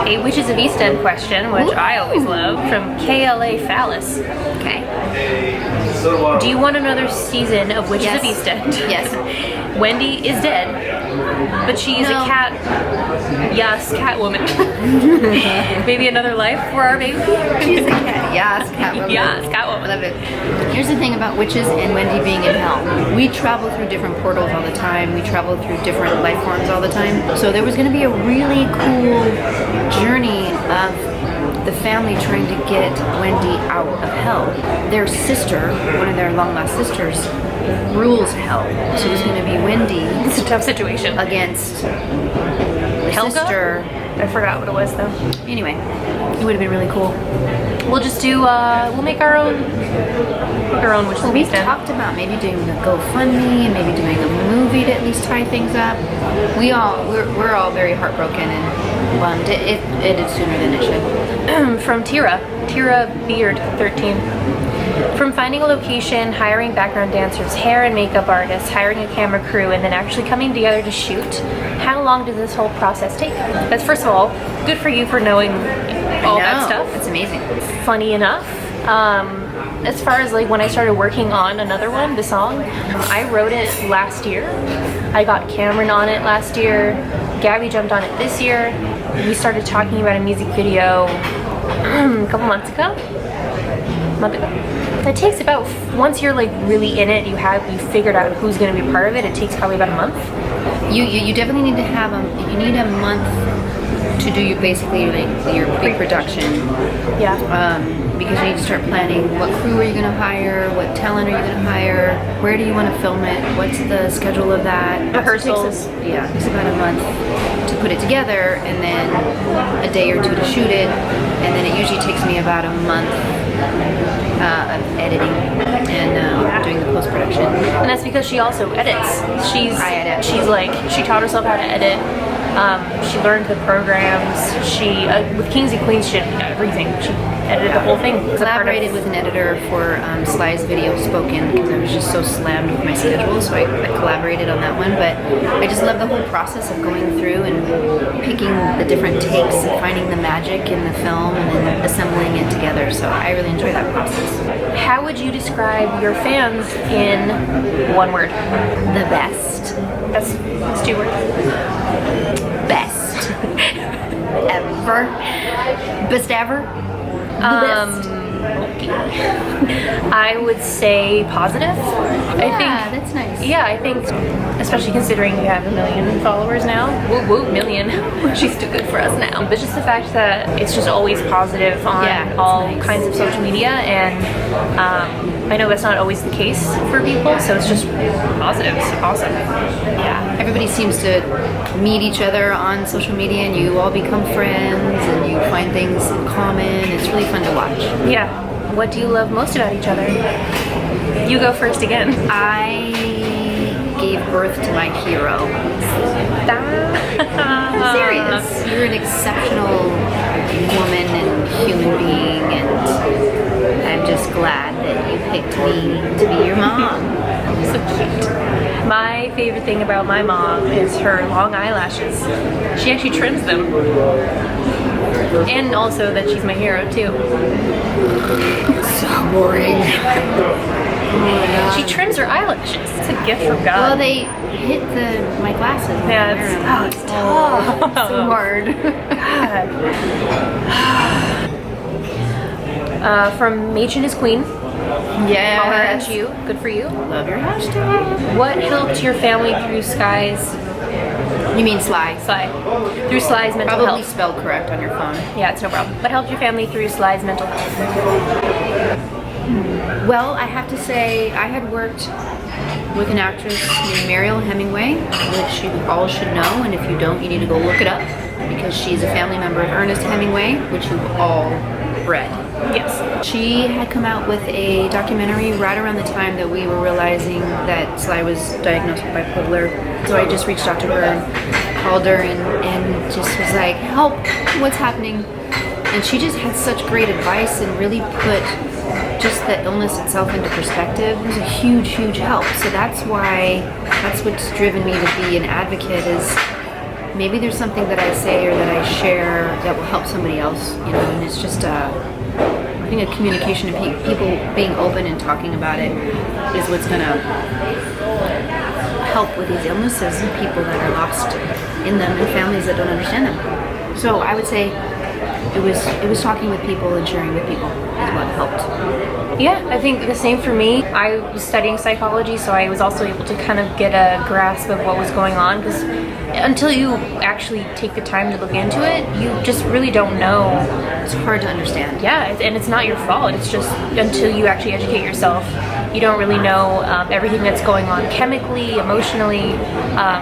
A Witches of East End question, which I always love, from KLA Phallus. Okay. Do you want another season of Witches of East End? Yes. Wendy is dead, but she is a cat. Yes, Catwoman. Maybe another life for our baby? She's a cat. Yes, Catwoman. Yes, Catwoman. Love it. Here's the thing about witches and Wendy being in hell. We travel through different portals all the time. We travel through different life forms all the time. So there was going to be a really cool journey of the family trying to get Wendy out of hell. Their sister, one of their long-lost sisters, rules hell. So it was going to be Wendy. It's a tough situation. Against the Helga? sister. I forgot what it was though. Anyway, it would have been really cool. We'll just do, we'll make our own Witches of We East End. talked about maybe doing a GoFundMe and maybe doing a movie to at least tie things up. We're all very heartbroken and bummed. It ended sooner than it should. From Tira Beard 13. From finding a location, hiring background dancers, hair and makeup artists, hiring a camera crew, and then actually coming together to shoot, how long does this whole process take? That's, first of all, good for you for knowing all that stuff. It's amazing. Funny enough, as far as like when I started working on another one, the song, I wrote it last year. I got Cameron on it last year. Gabby jumped on it this year. We started talking about a music video a couple months ago. A month ago. It takes about, once you're like really in it, you figured out who's going to be part of it. It takes probably about a month. You definitely need to have you need a month to do your basically like your pre-production. Yeah. Because you need to start planning what crew are you going to hire, what talent are you going to hire, where do you want to film it, what's the schedule of that. Rehearsals. It takes about a month to put it together, and then a day or two to shoot it, and then it usually takes me about a month of editing and doing the post-production. And that's because she also edits. I edit. She taught herself how to edit. She learned the programs. She, with Kings and Queens, she did everything. She edited the whole thing. Collaborated with an editor for Sly's video Spoken because I was just so slammed with my schedule, so I collaborated on that one. But I just love the whole process of going through and picking the different takes and finding the magic in the film and then assembling it together. So I really enjoy that process. How would you describe your fans in one word? The best. That's 2 words. Best. Ever. Best ever. Okay. I would say positive. I think that's nice. Yeah, I think, especially considering you have 1 million followers now. Woo woo, million. She's too good for us now. But just the fact that it's just always positive on all kinds of social media, and I know that's not always the case for people, so it's just positive. It's awesome. Yeah, everybody seems to meet each other on social media, and you all become friends, and you find things in common. It's really fun to watch. Yeah. What do you love most about each other? You go first again. I gave birth to my hero. I'm serious. You're an exceptional woman and human being, and I'm just glad that you picked me to be your mom. So cute. My favorite thing about my mom is her long eyelashes. She actually trims them. And also that she's my hero too. So boring. Oh my God. She trims her eyelashes. It's a gift from God. Well, they hit my glasses. Yeah, it's tough. It's so hard. God. From Machen is Queen. Yeah. Holler at you. Good for you. Love your hashtag. What helped your family through You mean Sly? Sly. Through Sly's mental health. Probably spelled correct on your phone. Yeah, it's no problem. What helped your family through Sly's mental health? Well, I have to say, I had worked with an actress named Mariel Hemingway, which you all should know, and if you don't, you need to go look it up, because she's a family member of Ernest Hemingway, which you've all read. Yes. She had come out with a documentary right around the time that we were realizing that Sly was diagnosed with bipolar. So I just reached out to her and called her and just was like, help, what's happening? And she just had such great advice and really put just the illness itself into perspective. It was a huge, huge help. So that's what's driven me to be an advocate, is maybe there's something that I say or that I share that will help somebody else, you know, and it's just I think a communication of people being open and talking about it is what's going to help with these illnesses and people that are lost in them and families that don't understand them. So I would say it was talking with people and sharing with people is what helped. Yeah, I think the same for me. I was studying psychology, so I was also able to kind of get a grasp of what was going on, because until you actually take the time to look into it, you just really don't know. It's hard to understand. Yeah, and it's not your fault. It's just until you actually educate yourself, you don't really know everything that's going on chemically, emotionally.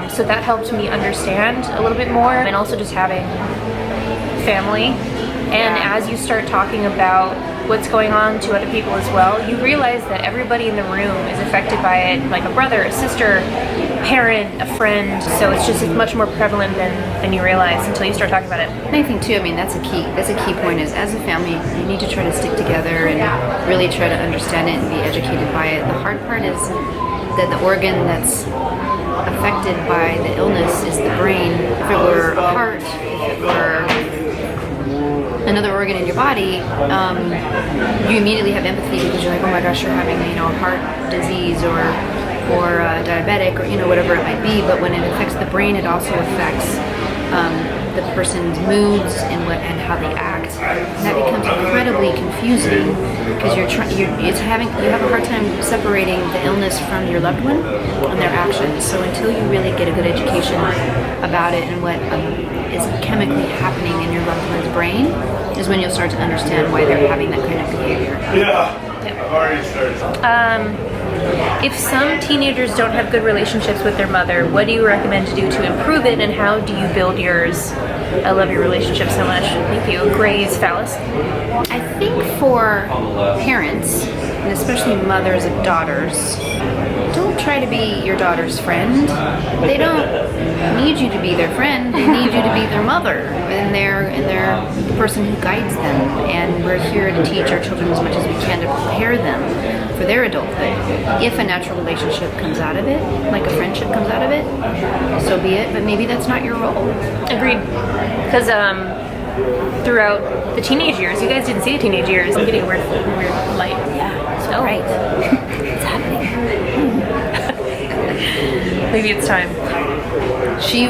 So that helped me understand a little bit more, and also just having family. And as you start talking about what's going on to other people as well, you realize that everybody in the room is affected by it, like a brother, a sister, parent, a friend. So it's much more prevalent than you realize until you start talking about it. And I think too, I mean, that's a key point is, as a family, you need to try to stick together and really try to understand it and be educated by it. The hard part is that the organ that's affected by the illness is the brain. If it were a heart, if it were another organ in your body, you immediately have empathy because you're like, oh my gosh, you're having, you know, a heart disease or diabetic or, you know, whatever it might be. But when it affects the brain, it also affects the person's moods and how they act. And that becomes incredibly confusing because you have a hard time separating the illness from your loved one and their actions. So until you really get a good education about it and what is chemically happening in your loved one's brain is when you'll start to understand why they're having that kind of behavior. Yeah. I've already started. If some teenagers don't have good relationships with their mother, what do you recommend to do to improve it, and how do you build yours? I love your relationship so much. Thank you. Gray's phallus. I think for parents, and especially mothers of daughters, don't try to be your daughter's friend. They don't need you to be their friend. They need you to be their mother, and they're the person who guides them. And we're here to teach our children as much as we can to prepare them for their adulthood. If a natural relationship comes out of it, like a friendship comes out of it, so be it. But maybe that's not your role. Agreed. Because throughout the teenage years, you guys didn't see the teenage years. I'm getting a weird light. Yeah, so right. It's happening. Maybe it's time. She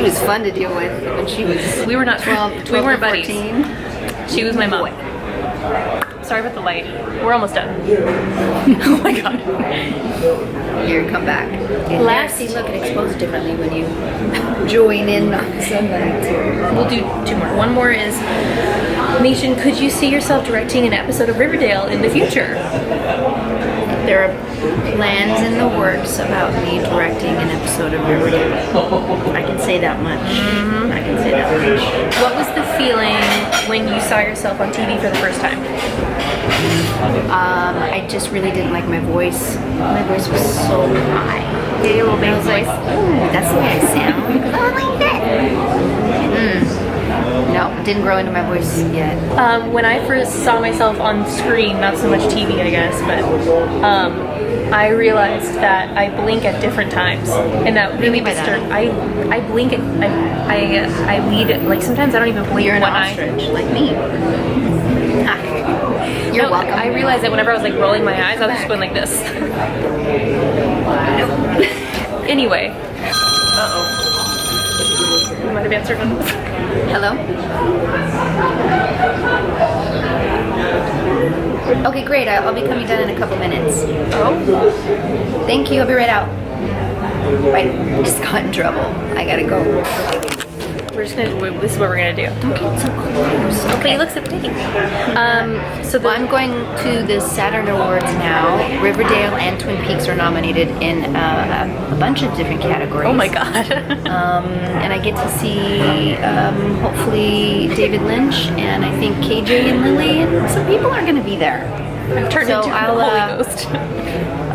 was fun to deal with when she was. We were not 12 we weren't buddies. 14. She was my mom. Sorry about the light. We're almost done. Oh my god. Here, come back. See, look, it explodes differently when you join in on sunlight. We'll do two more. One more is, Nation, could you see yourself directing an episode of Riverdale in the future? There are plans in the works about me directing an episode of Riverdale. I can say that much. I can say that much. What was the feeling when you saw yourself on TV for the first time? I just really didn't like my voice. My voice was so high. Yeah, your little baby voice. Ooh, that's the way I sound. Oh, like that. No, didn't grow into my voice yet. When I first saw myself on screen, not so much TV, I guess, but I realized that I blink at different times, and that really disturbed. I blink at I lead, like sometimes I don't even blink. You're an one ostrich, eye. like me. You're welcome. I realized that whenever I was like rolling my eyes, I was just going like this. Anyway. Uh-oh. I might have answered one of those. Hello? Okay, great. I'll be coming down in a couple minutes. Oh. Thank you. I'll be right out. Right. Just got in trouble. I gotta go. This is what we're gonna do. Don't get so close. Okay, you look so pretty. Well, I'm going to the Saturn Awards now. Riverdale and Twin Peaks are nominated in a bunch of different categories. Oh my god. And I get to see hopefully David Lynch and I think KJ and Lily, and some people are going to be there. I've turned into a Holy Ghost.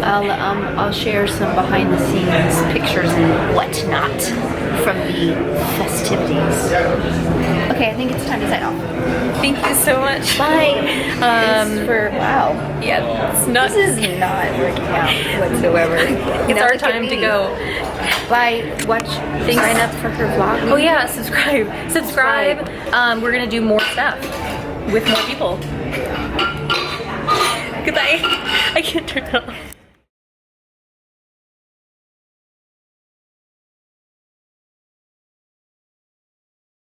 I'll share some behind the scenes pictures and whatnot from the festivities. Okay, I think it's time to sign off. Thank you so much. Bye. Wow. Yeah, it's not. This is not working out whatsoever. It's Now our look at time to me. go. Bye. Watch. Sign up for her vlog. Oh yeah, subscribe. We're gonna do more stuff with more people. Goodbye. I can't turn it off.